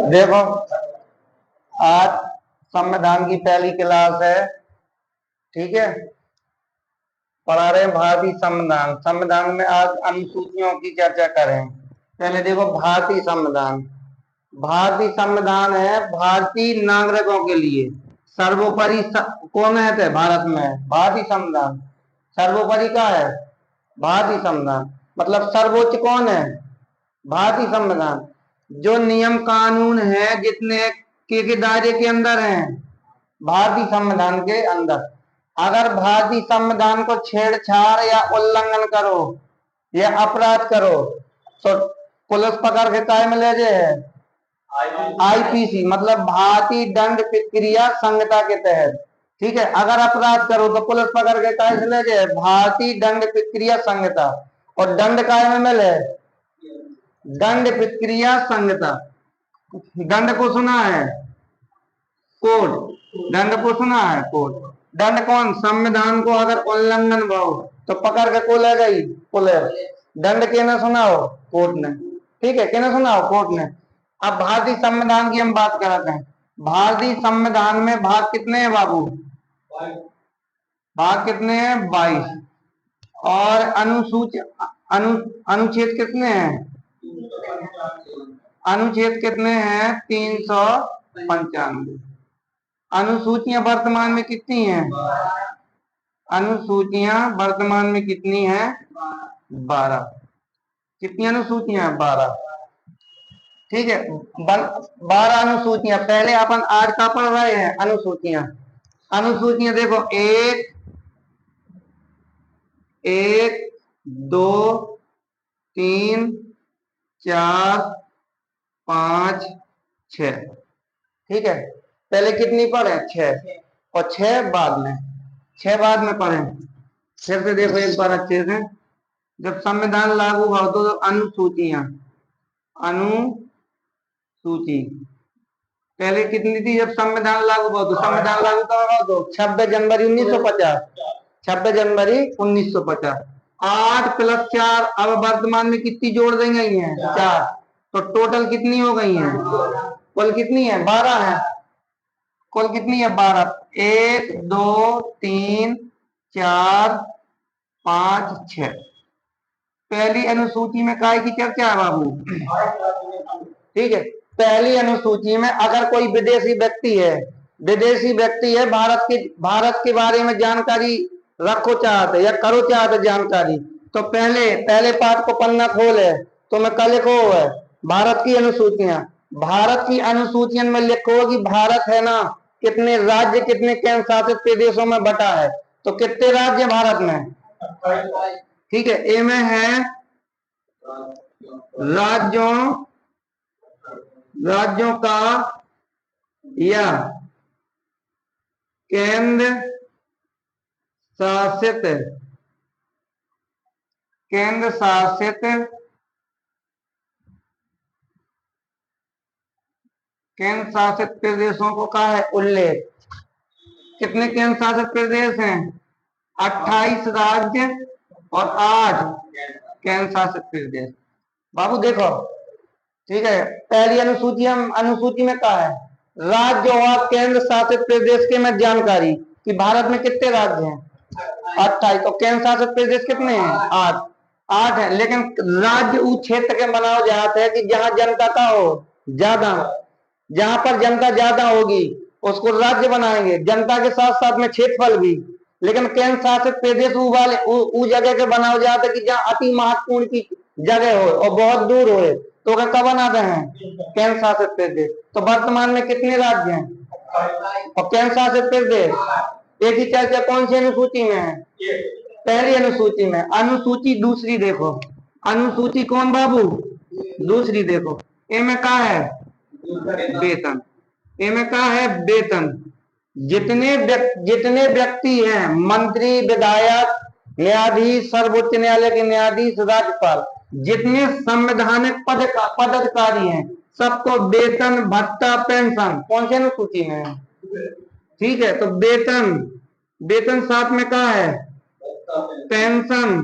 देखो, आज संविधान की पहली क्लास है, ठीक है। पढ़ा रहे हैं भारतीय संविधान। संविधान में आज अनुसूचियों की चर्चा करें। पहले देखो, भारतीय संविधान। भारतीय संविधान है भारतीय नागरिकों के लिए सर्वोपरि कौन है भारत में? भारतीय संविधान सर्वोपरि का है। भारतीय संविधान मतलब सर्वोच्च कौन है? भारतीय संविधान। जो नियम कानून है जितने के दायरे के अंदर हैं, भारतीय संविधान के अंदर। अगर भारतीय संविधान को छेड़छाड़ या उल्लंघन करो या अपराध करो तो पुलिस पकड़ के काय में ले जाए? आईपीसी मतलब भारतीय दंड प्रक्रिया संहिता के तहत, ठीक है। अगर अपराध करो तो पुलिस पकड़ के काय से ले जाए? भारतीय दंड प्रक्रिया संहिता। और दंड काय में मिले? दंड प्रक्रिया संहिता। दंड को सुना है? कोड। दंड को सुना है? कोड। दंड कौन? संविधान को अगर उल्लंघन हो तो पकड़ के को ले गई? पुलिस। दंड के ना सुना हो? कोर्ट ने, ठीक है। किने सुना हो? कोर्ट ने। अब भारतीय संविधान की हम बात करते हैं। भारतीय संविधान में भाग कितने हैं बाबू? भाग कितने हैं? 22। और अनुच्छेद कितने हैं? अनुच्छेद कितने हैं? 395। अनुसूचियां वर्तमान में कितनी हैं? अनुसूचियां वर्तमान में कितनी हैं? 12। कितनी अनुसूचियां? 12, ठीक है। 12 अनुसूचियां। पहले अपन आज का पढ़ रहे हैं अनुसूचियां। अनुसूचियां देखो, एक 2 3 4 5 6, ठीक है। पहले कितनी पढ़े? 6, और 6 बाद में, 6 बाद में पढ़े। फिर से देखो एक बार अच्छे से। जब संविधान लागू हुआ तो अनुसूचियां, अनुसूची पहले कितनी थी? जब संविधान लागू हुआ तो संविधान लागू कब हुआ? तो 26 जनवरी 1950। 26 जनवरी 1950। 8 + 4, अब वर्तमान में कितनी जोड़ देंगे? 4। तो टोटल कितनी हो गई है? कुल कितनी है? 12 है। कुल कितनी है? 12। 1 2 3 4 5 6। पहली अनुसूची में काय की चर्चा है बाबू? ठीक है। पहली अनुसूची में अगर कोई विदेशी व्यक्ति है, भारत के बारे में जानकारी रखो चाहते या करो चाहते जानकारी, तो पहले पाठ को पन्ना खोले तो मैं कल लिखो है भारत की अनुसूचियां। भारत की अनुसूचियों में लिखो कि भारत है ना, कितने राज्य कितने केंद्र शासित प्रदेशों में बटा है। तो कितने राज्य भारत में? ठीक है। ए में है राज्यों का या केंद्र शासित प्रदेशों को कहा है उल्लेख। कितने केंद्र शासित प्रदेश हैं? 28 राज्य और 8 केंद्र शासित प्रदेश। बाबू देखो, ठीक है। पहली अनुसूची में कहा है राज्य और केंद्र शासित प्रदेश के में जानकारी कि भारत में कितने राज्य हैं? 28। तो केंद्र शासित प्रदेश कितने हैं? 8 है। लेकिन राज्य उस क्षेत्र के बनाए जाते हैं कि जहां जनता का हो ज्यादा। जहां पर जनता ज्यादा होगी उसको राज्य बनाएंगे, जनता के साथ साथ में क्षेत्रफल भी। लेकिन केंद्र शासित प्रदेश उस जगह के बनाए जाते कि जहाँ अति महत्वपूर्ण की जगह हो और बहुत दूर हो, तो कब बनाते हैं? केंद्र शासित प्रदेश। तो वर्तमान में कितने राज्य हैं और केंद्र शासित प्रदेश? एक ही चर्चा कौन सी अनुसूची में है? पहली अनुसूची में। अनुसूची दूसरी देखो, अनुसूची कौन बाबू? दूसरी देखो। इनमें क्या है? वेतन। इनमें क्या है? वेतन। जितने व्यक्ति हैं, मंत्री, विधायक, न्यायाधीश, सर्वोच्च न्यायालय के न्यायाधीश, राज्यपाल, जितने संवैधानिक पदाधिकारी हैं, सबको वेतन, भत्ता, पेंशन कौन सी अनुसूची में है? ठीक है। तो वेतन साथ में क्या है? पेंशन।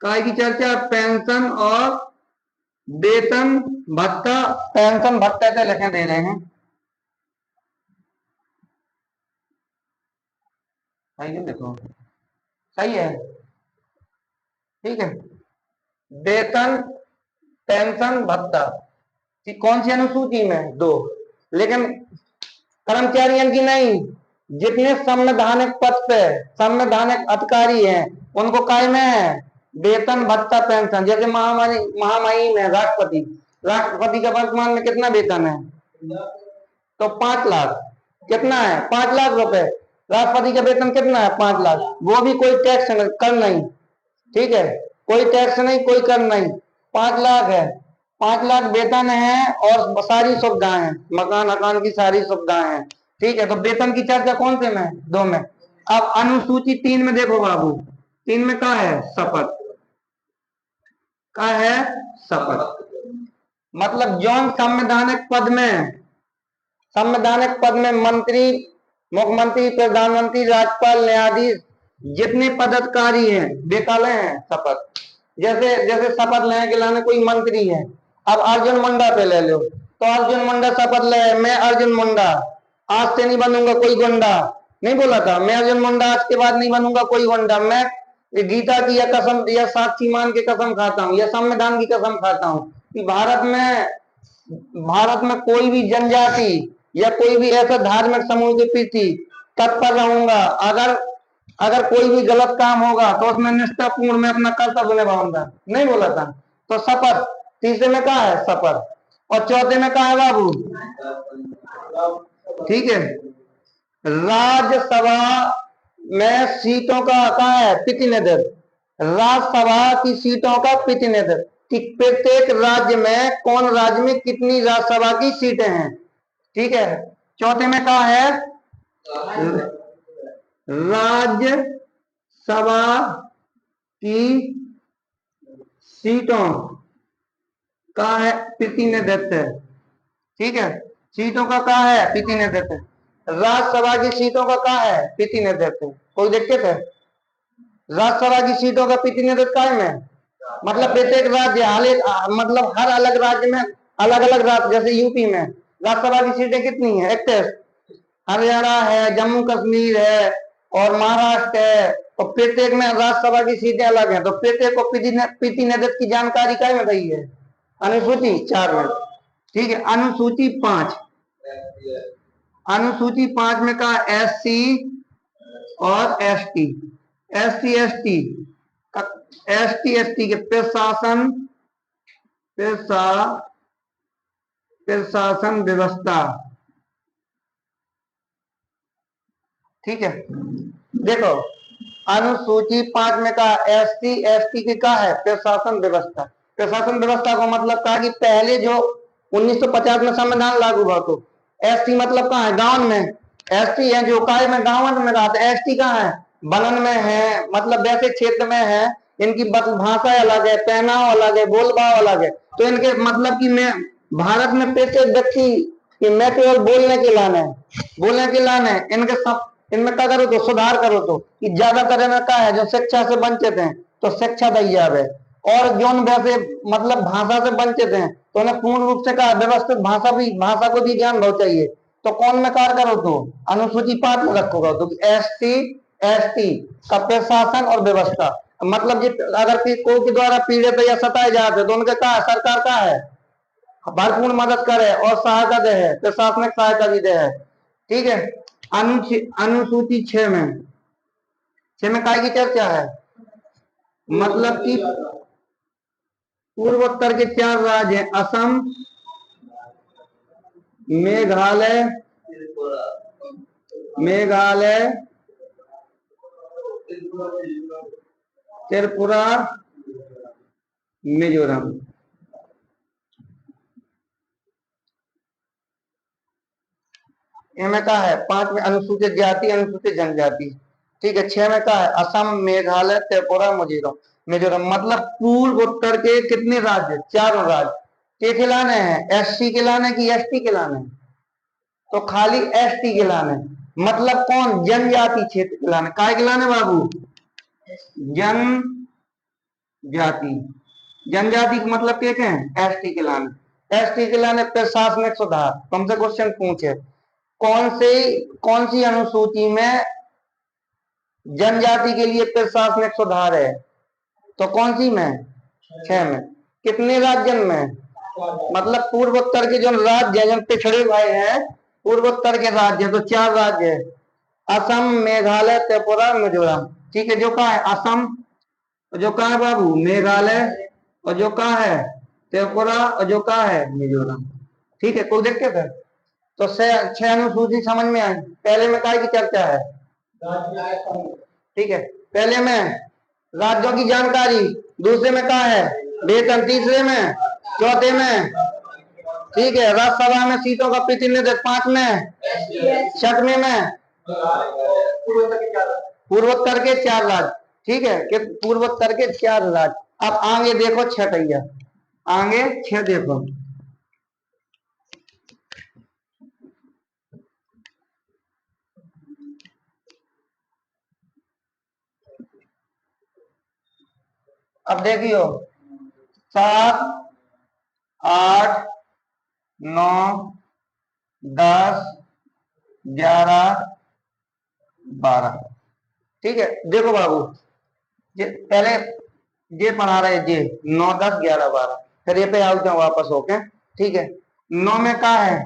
काय की चर्चा, पेंशन और वेतन भत्ता, पेंशन भत्ता से लिखे दे रहे हैं, सही है, देखो सही है, ठीक है। वेतन, पेंशन भत्ता, कौन सी अनुसूची में? दो। लेकिन कर्मचारियों की नहीं, जितने संवैधानिक पद पे संवैधानिक अधिकारी हैं उनको काय में है? वेतन भत्ता पेंशन। जैसे महामहिम है राष्ट्रपति, राष्ट्रपति का वर्तमान में कितना वेतन है? तो 5 लाख। कितना है? 5 लाख रुपए। राष्ट्रपति का वेतन कितना है? 5 लाख। वो भी कोई टैक्स कर नहीं, ठीक है, कोई टैक्स नहीं, कोई कर नहीं, 5 लाख है। 5 लाख वेतन है और सारी सुविधाएं हैं, मकान अकान की सारी सुविधाएं हैं, ठीक है। तो वेतन की चर्चा कौन से में? दो में। अब अनुसूची 3 में देखो बाबू, 3 में क्या है? शपथ। क्या है? शपथ। मतलब जौन संवैधानिक पद में, संवैधानिक पद में मंत्री, मुख्यमंत्री, प्रधानमंत्री, राज्यपाल, न्यायाधीश, जितने पदाधिकारी हैं वे काले हैं शपथ। जैसे जैसे शपथ लेने के लाने कोई मंत्री है, अब अर्जुन मुंडा पे ले लो, तो अर्जुन मुंडा शपथ ले, मैं अर्जुन मुंडा आज से नहीं बनूंगा कोई गुंडा, नहीं बोला था, मैं अर्जुन मुंडा आज के बाद नहीं बनूंगा कोई गुंडा, मैं गीता की यह कसम या साक्षी मान के कसम खाता हूँ या संविधान की कसम खाता हूँ कि भारत में कोई भी जनजाति या कोई भी ऐसा धार्मिक समूह के प्रति तत्पर रहूंगा, अगर अगर कोई भी गलत काम होगा तो उसमें निष्ठापूर्ण में अपना कर्तव्य निभाऊंगा, नहीं बोला था। तो शपथ तीसरे में कहा है? शपथ। और चौथे में कहा है बाबू? ठीक है, राज्यसभा में सीटों का कहा है? प्रतिनिधित्व। राज्यसभा की सीटों का प्रतिनिधित्व कि प्रत्येक राज्य में कौन राज्य में कितनी राज्यसभा की सीटें हैं, ठीक है। चौथे में कहा है? राज्यसभा की सीटों का है प्रतिनिधित्व, ठीक है, सीटों का कहा है? प्रतिनिधित्व। राज्यसभा की सीटों का कहा है? प्रतिनिधित्व। कोई दिक्कत है? राज्यसभा की सीटों का प्रतिनिधित्व काय में? मतलब प्रत्येक राज्य मतलब हर अलग राज्य में अलग अलग राज्य, जैसे यूपी में राज्यसभा की सीटें कितनी है? 31। हरियाणा है, जम्मू कश्मीर है और महाराष्ट्र है, तो प्रत्येक में राज्यसभा की सीटें अलग हैं, तो प्रत्येक को प्रतिनिधित्व की जानकारी काय में रही है? अनुसूची 4 में, ठीक है। अनुसूची 5, अनुसूची 5 में कहा SC और ST, SC ST ST के प्रशासन, प्रशासन व्यवस्था, ठीक है। देखो अनुसूची 5 में कहा SC ST की क्या है? प्रशासन व्यवस्था। प्रशासन व्यवस्था को मतलब कहा कि पहले जो 1950 में संविधान लागू हुआ तो ST मतलब कहाँ है? गांव में। ST है जो काय में? गांव में रहा था। ST कहाँ है? बनन में है, मतलब वैसे क्षेत्र में है, इनकी भाषा अलग है, पहनाव अलग है, बोलबाव अलग है, तो इनके मतलब कि मैं भारत में प्रत्येक व्यक्ति कि मैं केवल बोलने के लाने इनके सब इनमें क्या करो तो सुधार करो, तो कि ज्यादातर इनमें क्या है? जो शिक्षा से वंचित हैं तो शिक्षा दी जावे, और जो वैसे मतलब भाषा से वंचित हैं तो उन्हें पूर्ण रूप से कहा व्यवस्थित भाषा को भी ज्ञान बहुत चाहिए। तो कौन में कार्य करो तो अनुसूची 5 में रखोगा तो ST ST का प्रशासन और व्यवस्था, मतलब ये अगर कोई के द्वारा पीड़ित या सताए जाते तो उनके कहा सरकार का है भरपूर मदद करे और सहायता दे है, प्रशासनिक सहायता भी दे है, ठीक है। अनुसूची 6 में, 6 में काय की चर्चा है? मतलब कि पूर्वोत्तर के 4 राज्य हैं, असम, मेघालय, त्रिपुरा, मिजोरम। इनमें कहा है 5 में अनुसूचित जाति, अनुसूचित जनजाति, ठीक है। 6 में कहा है असम, मेघालय, त्रिपुरा, मिजोरम। मतलब पूर्व उत्तर के कितने राज्य? 4 राज्य के लाने हैं, SC के लाने की ST के लाने? तो खाली ST के लाने, मतलब कौन? जनजाति क्षेत्र के लाने। काय के लाने बाबू? जाति। जनजाति का मतलब क्या है? एसटी के लाने। एसटी के लाने प्रशासनिक सुधार। तुमसे क्वेश्चन पूछे कौन सी अनुसूची में जनजाति के लिए प्रशासनिक सुधार है? तो कौन सी में? 6 में। कितने राज्य में? मतलब पूर्वोत्तर के जो राज्य है, जो पिछड़े हुए हैं पूर्वोत्तर के राज्य, तो 4 राज्य है, असम, मेघालय, त्रिपुरा, मिजोरम। ठीक है, जो कहा है असम, जो कहा है बाबू मेघालय, और जो कहा है त्रिपुरा, और जो कहा है मिजोरम। ठीक है, कोई दिक्कत है? तो 6 अनुसूची समझ में आई। पहले में काय की चर्चा है? ठीक है, पहले में राज्यों की जानकारी, दूसरे में कहा है वेतन, तीसरे में, चौथे में, ठीक है, राज्यसभा में सीटों का प्रतिनिधित्व, 5 में, 6वें में पूर्वोत्तर के 4 राज्य। ठीक है, कि पूर्वोत्तर के 4 राज्य। अब आगे देखो 6 भैया, आगे 6 देखो। अब देखियो 7, 8, 9, 10, 11, 12। ठीक है, देखो बाबू पहले ये पढ़ा रहे जे 9, 10, 11, 12, फिर ये पे आ जाओ वापस होके। ठीक है, 9 में क्या है?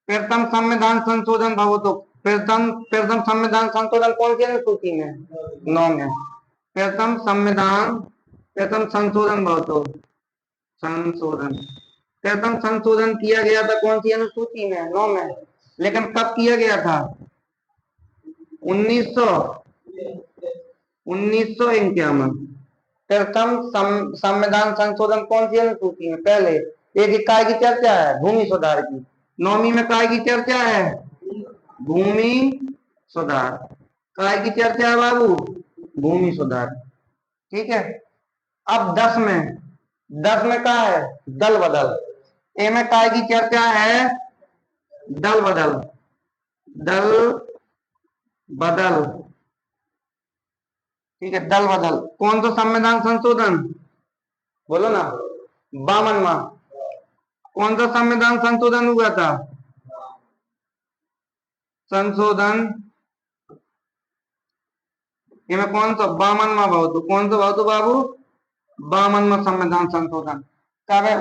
प्रथम संविधान संशोधन भावो। तो प्रथम संविधान संशोधन कौन सी अनुसूची में? 9 में। प्रथम संशोधन भाव तो संशोधन, प्रथम संशोधन किया गया था कौन सी अनुसूची में? 9 में। लेकिन कब किया गया था? 1951। प्रथम संविधान संशोधन कौन सी अनुसूची में? पहले एक काय की चर्चा है? भूमि सुधार की। 9वीं में काय की चर्चा है? भूमि सुधार। काय की चर्चा है बाबू? भूमि सुधार। ठीक है, अब 10 में क्या है? दल बदल। ए में काय की चर्चा है? दल बदल, दल बदल। ठीक है, दल बदल। कौन सा संविधान संशोधन? बोलो ना। 52वां। कौन सा संविधान संशोधन हुआ था? संशोधन इनमें कौन सा? 52वां भाव। तो कौन सा भाव तो बाबू? 52वां संविधान संशोधन। कब है?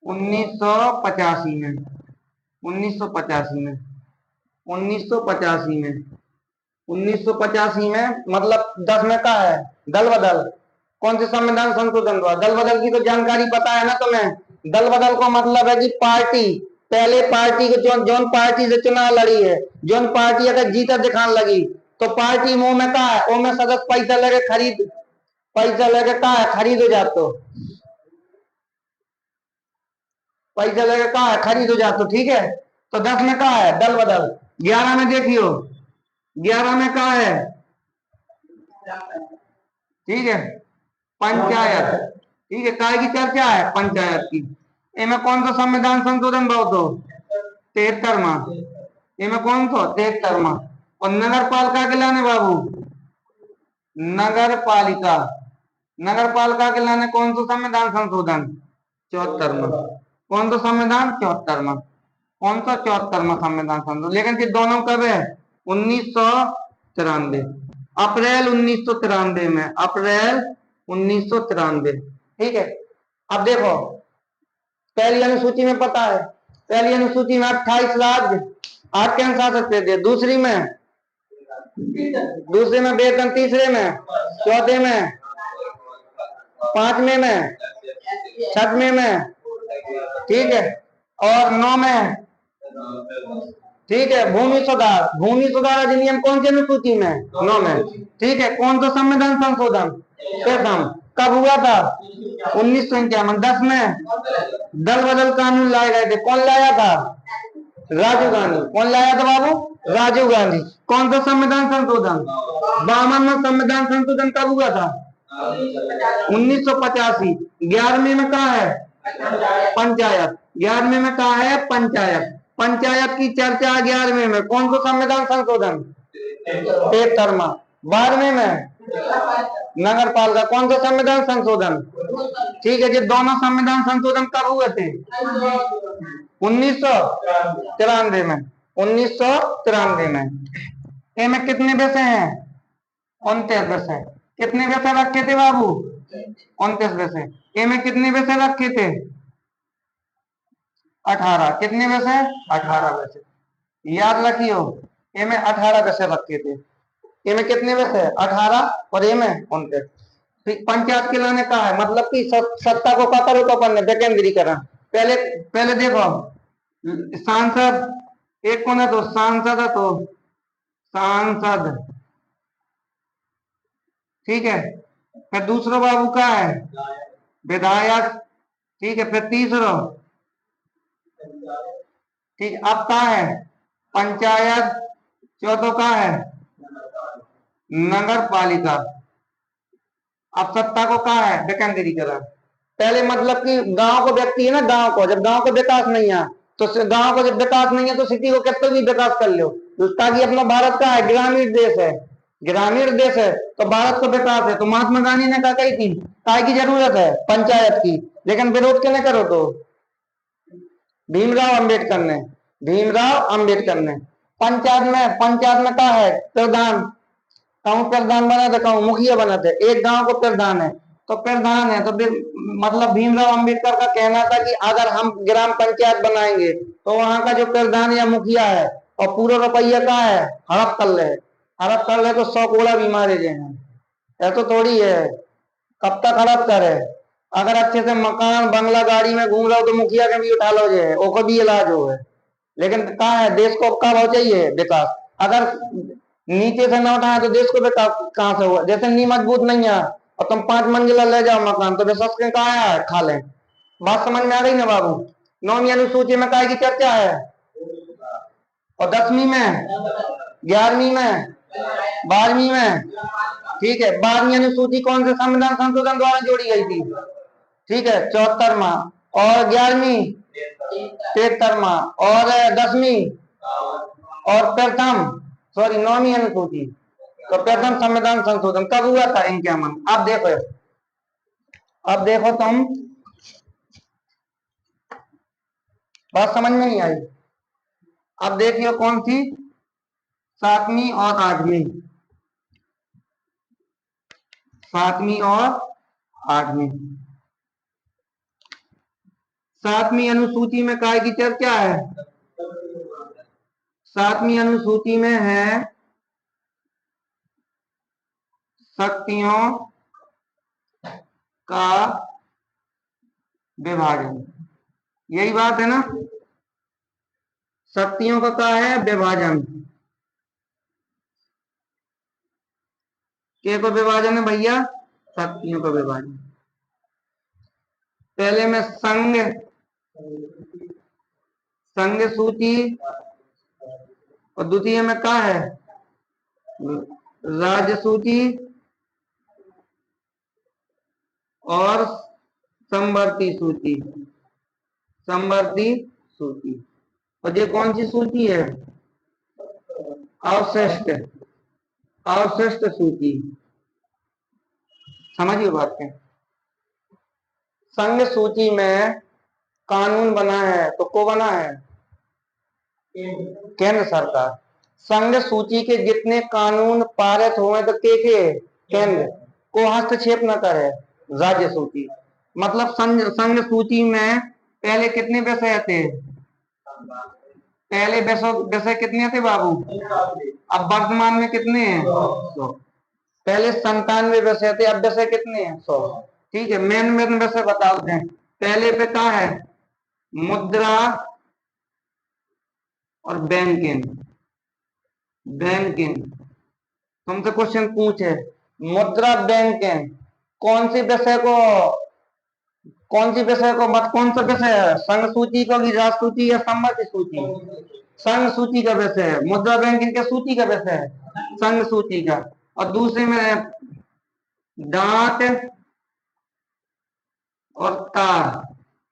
1985 में। 1985 में। 1985 में। 1985 में मतलब 10 में का है? दल बदल। कौन से संविधान संशोधन हुआ? दल बदल की तो जानकारी पता है ना तुम्हें? दल बदल का मतलब है कि पार्टी, पहले पार्टी को जोन पार्टी से चुनाव लड़ी है, जोन पार्टी अगर जीता दिखाने लगी, तो पार्टी मुंह में का है? ओ में सदस्य पैसा लेके का है? खरीद हो जातो, पैसा लेके का है? खरीद हो जातो। ठीक है, तो 10 में का है? दल बदल। 11 में देखियो, 11 में का है? ठीक है, पंचायत। ठीक है, काय की चर्चा है? पंचायत की। इनमें कौन सा संविधान संशोधन भाव तो? 73वां। इनमें कौन सा? 73वां। और नगर पालिका के लाने बाबू, नगर पालिका, नगर पालिका के लाने कौन सा संविधान संशोधन? 74वां। कौन सा संविधान? 74वां। कौन सा? 74वां संविधान संशोधन। लेकिन ये दोनों कब है? 1993, अप्रैल 1993 में, अप्रैल 1993। ठीक है, अब देखो पहली अनुसूची में पता है, पहली अनुसूची में 28 राज्य, 8 केंद्र शासित प्रदेश। दूसरे में वेतन, तीसरे में, चौथे में, 5वें में, 6वें में, ठीक है, और 9 में। ठीक है, भूमि सुधार। भूमि सुधार अधिनियम कौन सी अनुसूची में? 9 में। ठीक है, कौन सा संविधान संशोधन? प्रथम। कब हुआ था? 1951। 10 में दल बदल कानून लाए गए थे। कौन लाया था? राजीव गांधी। कौन लाया था बाबू? राजीव गांधी। कौन सा संविधान संशोधन? 52वां संविधान संशोधन कब हुआ था? 1985। 11वें में कहा है? पंचायत। 11वें में कहा है? पंचायत। पंचायत की चर्चा 11वें में। कौन सा संविधान संशोधन? 73वां। 12वें में नगर पालिका। कौन सा संविधान संशोधन? ठीक है जी, दोनों संविधान संशोधन कब हुए थे? 1993 में। 1993 में। इनमें कितने विषय हैं? 29 विषय। कितने विषय रखे थे बाबू? 29 विषय। इनमें कितने विषय रखे थे? 18। कितने विषय? 18 विषय। याद रखियो, इनमें 18 विषय रखे थे। इनमें कितने विषय? 18 और इनमें 29। पंचायत के लाने का है, मतलब कि सत्ता को क्या करो तो अपन विकेंद्रीकरण। पहले पहले देखो, सांसद एक कौन है? तो सांसद है, तो सांसद, ठीक है। फिर दूसरा बाबू का है विधायक, ठीक है। फिर तीसरा, ठीक, अब का है पंचायत। चौथा का है नगर पालिका। अब सत्ता को कहा है विकेंद्रीकरण। पहले मतलब कि गांव को व्यक्ति है ना, गांव को, जब गांव को विकास नहीं है तो गांव को जब विकास नहीं है तो सिटी को कितना भी विकास कर लो, ताकि अपना भारत का है ग्रामीण देश है, ग्रामीण देश है, तो भारत का विकास है। तो महात्मा गांधी ने कहा कही थी काय की जरूरत है? पंचायत की। लेकिन विरोध क्यों करो? तो भीमराव अंबेडकर ने, भीमराव अंबेडकर ने पंचायत में कहा है प्रधान, कहूँ प्रधान बना थे, कहूँ मुखिया बना थे। एक गांव को प्रधान है, तो प्रधान है, तो फिर मतलब भीमराव अंबेडकर का कहना था कि अगर हम ग्राम पंचायत बनाएंगे तो वहां का जो प्रधान या मुखिया है और पूरा रुपया का है हड़प कर ले, हड़प कर ले तो 100 कोड़ा भी मारे गए हैं। ऐसा तो थोड़ी है, कब तक हड़प करे? अगर अच्छे से मकान बंगला गाड़ी में घूम रहा हो तो मुखिया के भी उठा लो जे, वो को भी इलाज हो है। लेकिन कहा है देश को कब हो चाहिए विकास? अगर नीचे से न उठाए तो देश को विकास कहां से हुआ? जैसे नी मजबूत नहीं है और तुम 5 मंजिला ले जाओ मकान, तो विश्वास के कहा है खा ले। बात समझ में आ गई ना बाबू? 9वीं अनुसूची में काय की चर्चा है? और 10वीं में, 11वीं में, 12वीं में, ठीक है। 12वीं अनुसूची कौन से संविधान संशोधन द्वारा जोड़ी गई थी? ठीक है, 74वां। और 11वीं 73वां। और 10वीं और प्रथम, सॉरी 9वीं अनुसूची, तो प्रथम संविधान संशोधन कब हुआ था इनके अमल? अब देखो, अब देखो तुम, बात समझ में नहीं आई? अब देखियो कौन सी? 7वीं और 8वीं, 7वीं और 8वीं। 7वीं अनुसूची में काय की चर्चा है? 7वीं अनुसूची में है शक्तियों का विभाजन। यही बात है ना? शक्तियों का क्या है? विभाजन। के को विभाजन है भैया? शक्तियों का विभाजन। पहले में संघ, संघ सूची, और द्वितीय में क्या है? राज्य सूची और समवर्ती सूची, समवर्ती सूची। और ये कौन सी सूची है? अवशिष्ट, अवशिष्ट सूची। समझिए बात के। संघ सूची में कानून बना है तो को बना है? केंद्र सरकार। संघ सूची के जितने कानून पारित हुए तो के केंद्र को हस्तक्षेप न करे, राज्य सूची। मतलब संघ सूची में पहले कितने विषय थे? पहले विषय कितने थे बाबू? अब वर्तमान में कितने हैं? 100। पहले 97 विषय थे, अब विषय कितने हैं? 100। ठीक है, मेन मेन विषय बता दें। पहले पे क्या है? मुद्रा और बैंकिंग। बैंकिंग तुमसे क्वेश्चन पूछे, मुद्रा बैंकिंग कौन सी विषय को, कौन सी विषय को मत, कौन सा विषय है? संघ सूची को की राज्य सूची या समवर्ती सूची? संघ सूची का विषय है। मुद्रा बैंकिंग के सूची का विषय है, संघ सूची का। और दूसरे में डाक और तार,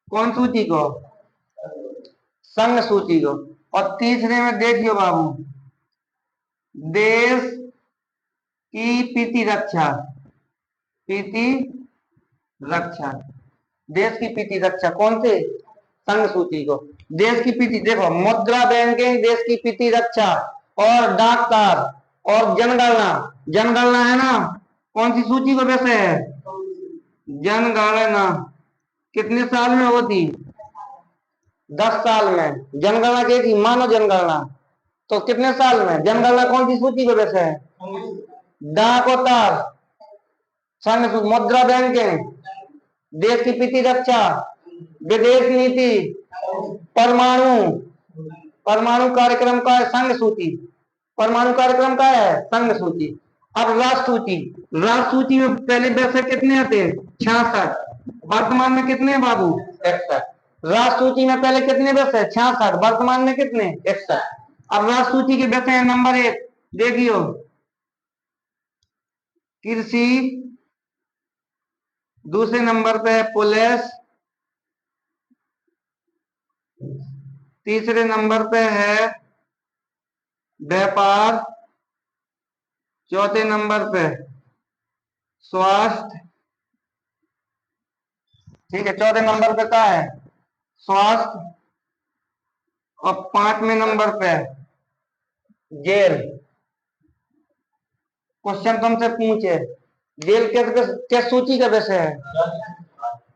कौन सूची को? संघ सूची को। और तीसरे में देखियो बाबू, देश की पीति रक्षा, पीति रक्षा, देश की पीति रक्षा कौन से? संघ सूची को। देश की पीति देखो, मुद्रा बैंकिंग, देश की पीति रक्षा, और डाकघर, और जनगणना। जनगणना है ना, कौन सी सूची को वैसे है? जनगणना कितने साल में होती? 10 साल में। जनगणना क्या थी? मानव जनगणना। तो कितने साल में? जनगणना कौन सी सूची को वैसे है? डाक और तार, संघ, मुद्रा बैंकिंग, देश की पीति रक्षा, विदेश नीति, परमाणु, परमाणु कार्यक्रम का है संघ सूची। परमाणु कार्यक्रम का है संघ सूची। अब राष्ट्र सूची, राष्ट्र सूची में पहले वैसे कितने आते? 66। वर्तमान में कितने बाबू? 61। राष्ट्र सूची में पहले कितने वैसे? 66। वर्तमान में कितने? 61। अब राष्ट्र सूची के वैसे हैं नंबर 1, देखियो कृषि, दूसरे नंबर पे है पुलिस, तीसरे नंबर पे है व्यापार, चौथे नंबर पे स्वास्थ्य, ठीक है, चौथे नंबर पे क्या है? स्वास्थ्य, और 5वें नंबर पे जेल। क्वेश्चन तुमसे पूछे, जेल किस सूची का विषय है?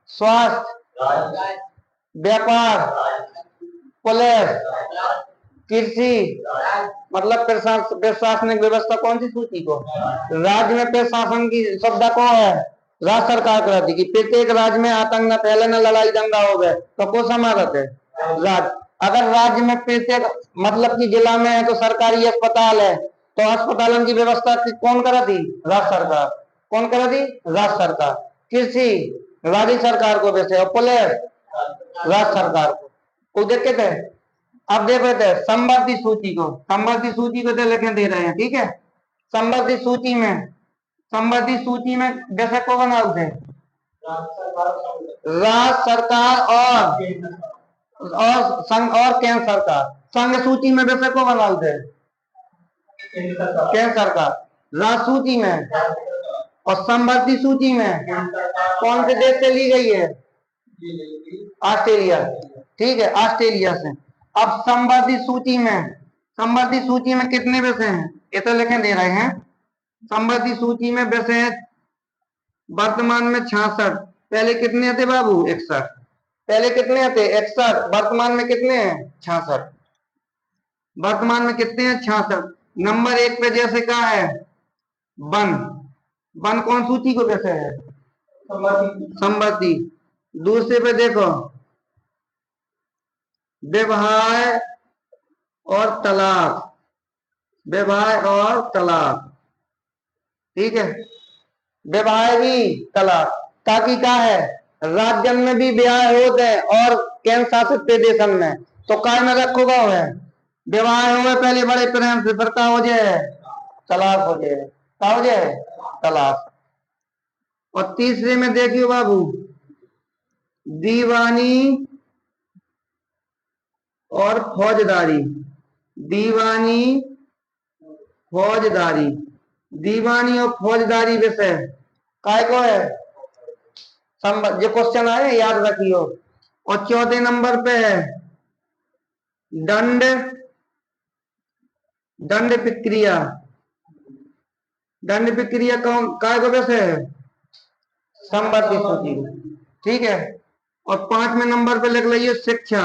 स्वास्थ्य, व्यापार, पुलिस, कृषि, मतलब प्रशासनिक व्यवस्था कौन सी सूची को? राज्य में प्रशासन की सुविधा को है राज्य सरकार कराती कि प्रत्येक राज्य में आतंक न फैले, न लड़ाई दंगा हो गए, तो कौन समारत है? राज्य। अगर राज्य में प्रत्येक मतलब कि जिला में है तो सरकारी अस्पताल है, तो अस्पतालों की व्यवस्था कौन करा थी? राज्य सरकार। कौन करा थी? राज्य सरकार। कृषि राज्य सरकार को वैसे, और पुलिस राज्य सरकार को देखे थे। अब देखो थे संबद्ध सूची को, संबद्ध सूची को तो लिखे दे रहे हैं, ठीक है। संबद्ध सूची में, संबद्ध सूची में वैसे को बनाओ थे राज्य सरकार और संघ और केंद्र सरकार। संघ सूची में वैसे को बनाओ थे केंद्र सरकार। राज्य सूची में और संबद्ध सूची में कौन से देश से ली गई है? ऑस्ट्रेलिया, ठीक है, ऑस्ट्रेलिया से। अब संबद्ध सूची में, संबद्ध सूची में कितने वैसे हैं? ये तो लिखे दे रहे हैं। संबद्ध सूची में वैसे वर्तमान में 66। पहले कितने थे बाबू? 61। पहले कितने थे? 61। वर्तमान में कितने हैं? 66। वर्तमान में कितने हैं? 66। नंबर 1 पे जैसे क्या है? वन। वन कौन सूची को कैसे है? संबद्ध। दूसरे पे देखो विवाह और तलाक, विवाह और तलाक, ठीक है, विवाह भी तलाक, ताकि क्या है? राज्य में भी ब्याह होते हैं और केंद्र शासित प्रदेशन में, तो काय में रखोगा है विवाह हो पहले बड़े प्रेम से, फिर का हो जाए? तलाक हो जाए। क्या हो जाए? तलाक। और तीसरे में देखियो बाबू दीवानी और फौजदारी, दीवानी फौजदारी, दीवानी और फौजदारी विषय काय को है? जो क्वेश्चन आए याद रखियो। और चौथे नंबर पे है दंड, दंड प्रक्रिया, दंड प्रक्रिया कौन काय को वैसे है? संबद्ध सूची, ठीक है। और 5वें नंबर पे लिख लीजिए शिक्षा,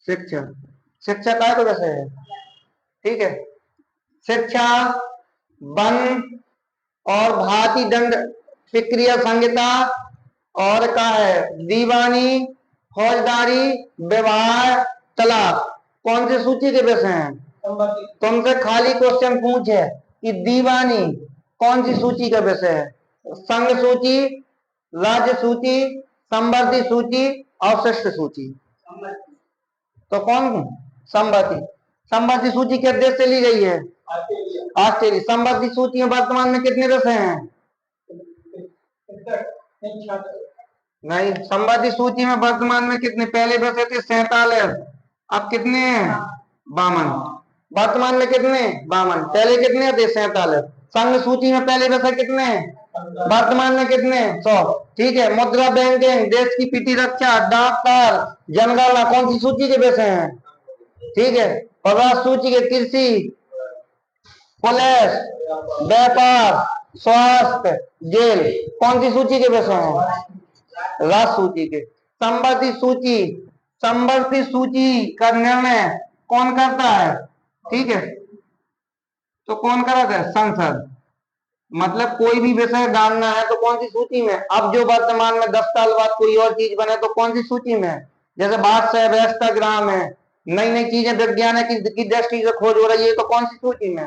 शिक्षा, शिक्षा काय को वैसे है, ठीक है। शिक्षा, वन और भारतीय दंड प्रक्रिया संहिता, और क्या है? दीवानी, फौजदारी, विवाह, तलाक कौन सी सूची के विषय हैं? तुमसे खाली क्वेश्चन पूछे कि दीवानी कौन सी सूची का विषय है? संघ सूची, राज्य सूची, संबद्ध सूची, अवशिष्ट सूची। तो कौन? संबद्ध। संबद्ध सूची किस देश से ली गई है? ऑस्ट्रेलिया। संबद्ध सूची में वर्तमान में कितने विषय हैं? नहीं, संबद्ध सूची में वर्तमान में कितने? पहले विषय थे 47, अब कितने हैं? 52। वर्तमान में कितने? 52। पहले कितने थे? 47। संघ सूची में पहले वैसे कितने? वर्तमान में कितने? 100। ठीक है। मुद्रा बैंकिंग, देश की पीटी रक्षा, डाकतार, जनगणना कौन सी सूची के वैसे हैं? ठीक है। और राष्ट्र सूची के कृषि, पुलिस, व्यापार, स्वास्थ्य, जेल कौन सी सूची के वैसे हैं? राष्ट्र सूची के। संवर्ती सूची, संवर्ती सूची का निर्णय कौन करता है? ठीक है। तो कौन कराता है? संसद। मतलब कोई भी विषय डालना है तो कौन सी सूची में? अब जो वर्तमान में 10 साल बाद कोई और चीज बने तो कौन सी सूची में? जैसे भाषा व्यवस्था ग्राम है, नई नई चीजें विज्ञान की दृष्टि से खोज हो रही है तो कौन सी सूची में?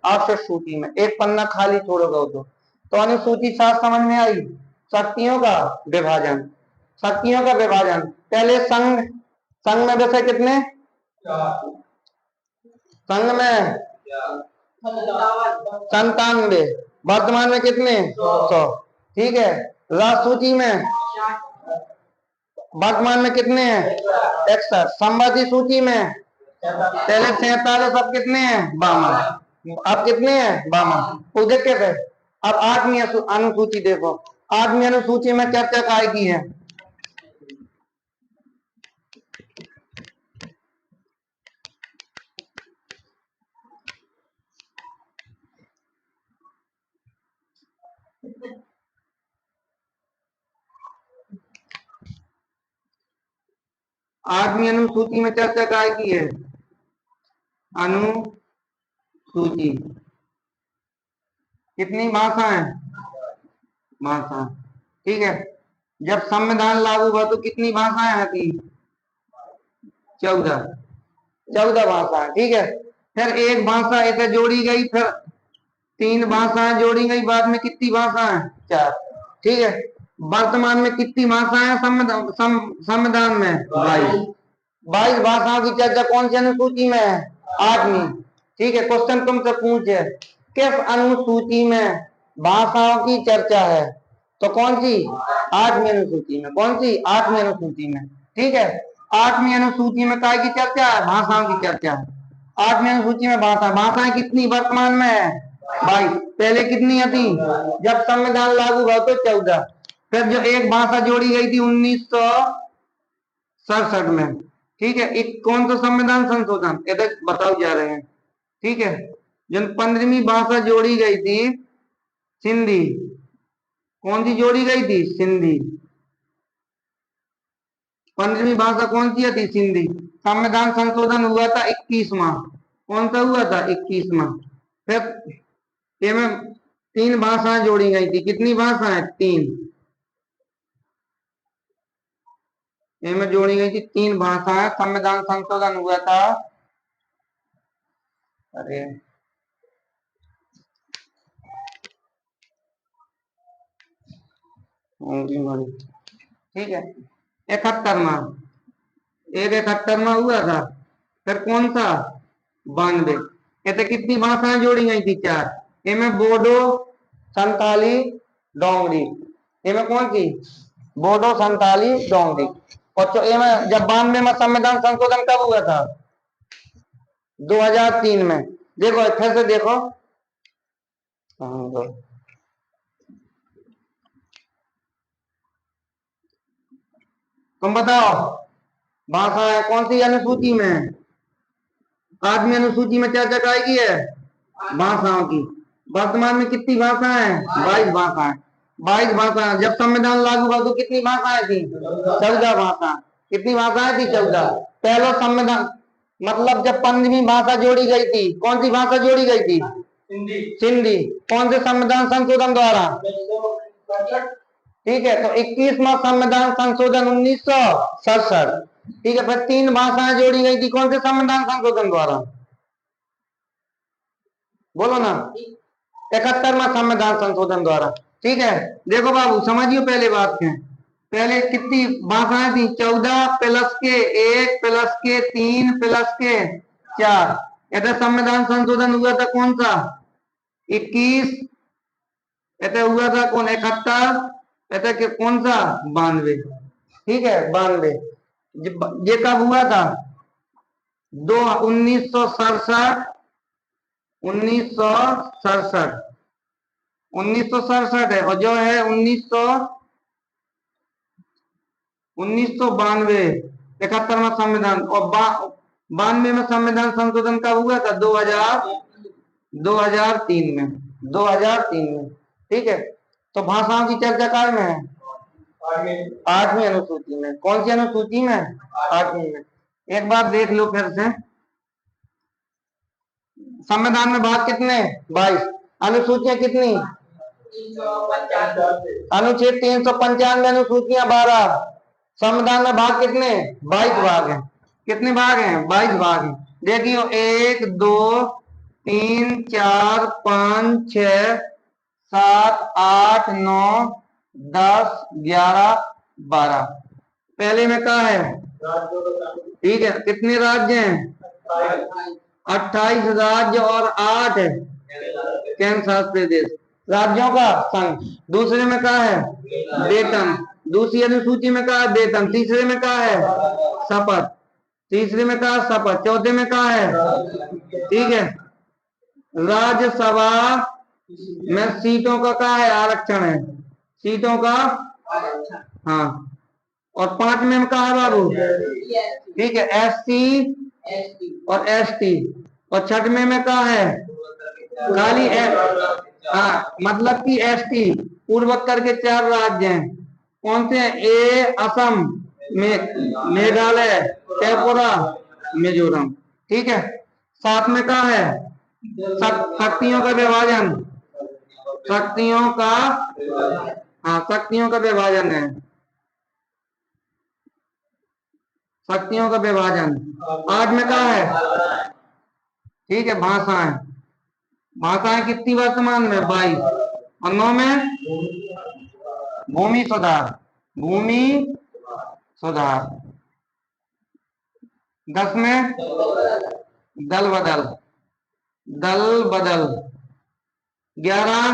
आवश्यक सूची में। एक पन्ना खाली छोड़ोगे तो अनुसूची 7 समझ में आई। शक्तियों का विभाजन, शक्तियों का विभाजन। पहले संघ, संघ में वैसे कितने? संघ में 97। वर्तमान में कितने? 100। ठीक है। राष्ट्र सूची में वर्तमान में कितने हैं? 61। संवर्ती सूची में पहले 47, अब कितने हैं? 52। अब कितने हैं? 52। तो देख के थे। अब 8वीं अनुसूची देखो। 8वीं अनुसूची में क्या क्या काय की है? आठवीं अनुसूची में चर्चा काय की है? अनुसूची कितनी भाषाएं? भाषा। ठीक है। जब संविधान लागू हुआ तो कितनी भाषाएं आती? 14। 14 भाषाएं। ठीक है। फिर एक भाषा इसे जोड़ी गई, फिर 3 भाषाएं जोड़ी गई, बाद में कितनी भाषाएं? 4। ठीक है। वर्तमान में कितनी भाषाएं संविधान में? 22। 22 भाषाओं की चर्चा कौन सी अनुसूची में है? 8वीं। ठीक है। क्वेश्चन तुमसे पूछे किस अनुसूची में भाषाओं की चर्चा है? तो कौन सी? 8वीं अनुसूची में। कौन सी? 8वीं अनुसूची में। ठीक है। 8वीं अनुसूची में काय की चर्चा है? भाषाओं की चर्चा है। 8वीं अनुसूची में भाषाएं कितनी वर्तमान में है? 22। पहले कितनी थी? जब संविधान लागू हुआ तो 14। फिर जो एक भाषा जोड़ी गई थी 1967 में। ठीक है। एक कौन सा संविधान संशोधन इधर बताओ जा रहे हैं। ठीक है। जब 15वीं भाषा जोड़ी गई थी सिंधी। कौन सी जोड़ी गई थी? सिंधी। 15वीं भाषा कौन सी थी? सिंधी। संविधान संशोधन हुआ था 21वां। कौन सा हुआ था? 21वां। फिर ये में 3 भाषाएं जोड़ी गई थी। कितनी भाषाएं? 3। ये में जोड़ी गई थी 3 भाषाएं। संविधान संशोधन हुआ था। अरे ठीक है। 71वां, एक 71वां हुआ था। फिर कौन सा? 92। ऐसे कितनी भाषाएं जोड़ी गई थी? 4। इनमें बोडो, संताली, डोंगरी। इनमें कौन सी? बोडो, संताली, डोंगरी। और तो इनमें जब 92 में संविधान संशोधन कब हुआ था? 2003 में। देखो फिर से देखो। तुम बताओ भाषा है कौन सी अनुसूची में? 8वीं अनुसूची में क्या क्या आएगी है? भाषाओं की। वर्तमान में कितनी भाषा है? 22 भाषाएं। 22 भाषा। जब संविधान लागू हुआ तो कितनी भाषाएं थी? 14 भाषा। कितनी भाषाएं थी? 14। पहला संविधान मतलब जब 15वीं भाषा जोड़ी गई थी, कौन सी भाषा जोड़ी गई थी? सिंधी। कौन से संविधान संशोधन द्वारा? ठीक है। तो 21वां संविधान संशोधन 1967। ठीक है। फिर 3 भाषाएं जोड़ी गई थी, कौन से संविधान संशोधन द्वारा? बोलो ना। 71वां संविधान संशोधन द्वारा। ठीक है। देखो बाबू समझियो पहले बात के। पहले कितनी भाषाएं थी? 14 प्लस के 1 प्लस के 3 प्लस के 4। इधर संविधान संशोधन हुआ था कौन सा? 21। इधर हुआ था कौन? 71। इधर कौन सा? 92। ठीक है। 92। ये कब हुआ था? दो 1967 1967 1967 है, और जो है 1992 71वां संविधान, और 92 में संविधान संशोधन कब हुआ था? 2003 में, 2003 में। ठीक है, तो भाषाओं की चर्चा काय में है? 8वीं अनुसूची में। कौन सी अनुसूची में? 8वीं में। एक बार देख लो फिर से, संविधान में भाग कितने? 22। अनुसूचियां कितनी? अनुच्छेद 395 अनुसूचियां 12। संविधान में भाग कितने? 22 भाग हैं। कितने भाग हैं? 22 भाग हैं। देखियो 1 2 3 4 5 6 7 8 9 10 11 12। पहले में क्या है? ठीक है, कितने राज्य हैं? 28 राज्य और 8 केंद्र शासित प्रदेश, राज्यों का संघ। दूसरे में क्या है? वेतन। दूसरी अनुसूची में क्या है? वेतन। तीसरे में क्या है? शपथ। तीसरे में क्या है? शपथ। चौथे में क्या है? ठीक है, राज्यसभा में सीटों का क्या है? आरक्षण है, सीटों का। हाँ, और 5वें में क्या है बाबू? ठीक है, SC और ST। और 6वें में क्या है? खाली हाँ, मतलब कि ST पूर्वोत्तर के 4 राज्य हैं। कौन से हैं? असम, मेघालय, त्रिपुरा, मिजोरम। ठीक है, 7 में क्या है? शक्तियों का विभाजन। शक्तियों का, हाँ, शक्तियों का विभाजन है, शक्तियों का विभाजन। 8 में क्या है? ठीक है, भाषाएं। भाषाएं कितनी वर्तमान में? 22। और 9 में भूमि सुधार। भूमि सुधार। 10 में दल बदल। दल बदल। 11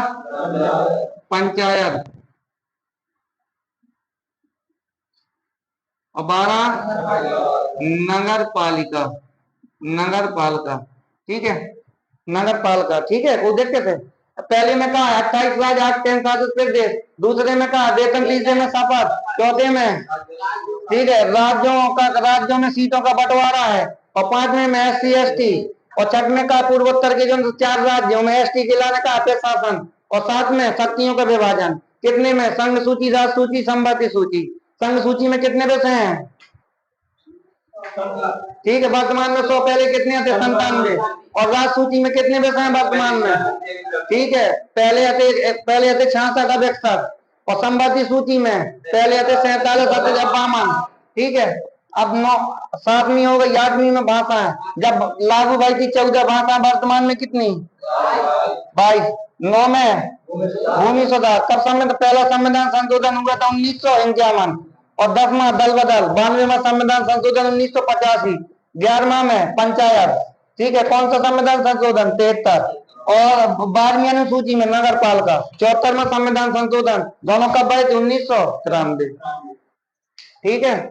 पंचायत। और 12 नगर पालिका। नगर पालिका। ठीक है, नगर पालिका। ठीक है, वो देखते थे। पहले में कहा 28 राज्य 8 केंद्र शासित प्रदेश। दूसरे में कहा वेतन। तीसरे में शपथ। चौथे में, ठीक है, राज्यों में सीटों का बंटवारा है। और 5वें में SC ST। और 6वें का पूर्वोत्तर के जो 4 राज्यों में ST के लाने का शासन। और 7 में शक्तियों का विभाजन। कितने में? संघ सूची, राज्य सूची, संबंधित सूची। संघ सूची में कितने विषय हैं? ठीक है, वर्तमान में 100, पहले कितने थे? 97। और राज्य सूची में कितने विषय हैं वर्तमान में? ठीक है, पहले थे 66 अभिक्षक। और संबंधित सूची में पहले थे 47 52। ठीक है, अब 7वीं हो गई। 8वीं में भाषा है। जब लागू भाई की 14 भाषा, वर्तमान में कितनी? 22। 9 में भूमि सुधार। कब पहला संविधान संशोधन हुआ था? 1951। और 10वां दल बदल। 92 में संविधान संशोधन 1985। 11वां में पंचायत। ठीक है, कौन सा संविधान संशोधन? 73। और 12वीं अनुसूची में नगर पालिका। 74वां संविधान संशोधन। दोनों कब आए थे? 1993। ठीक है,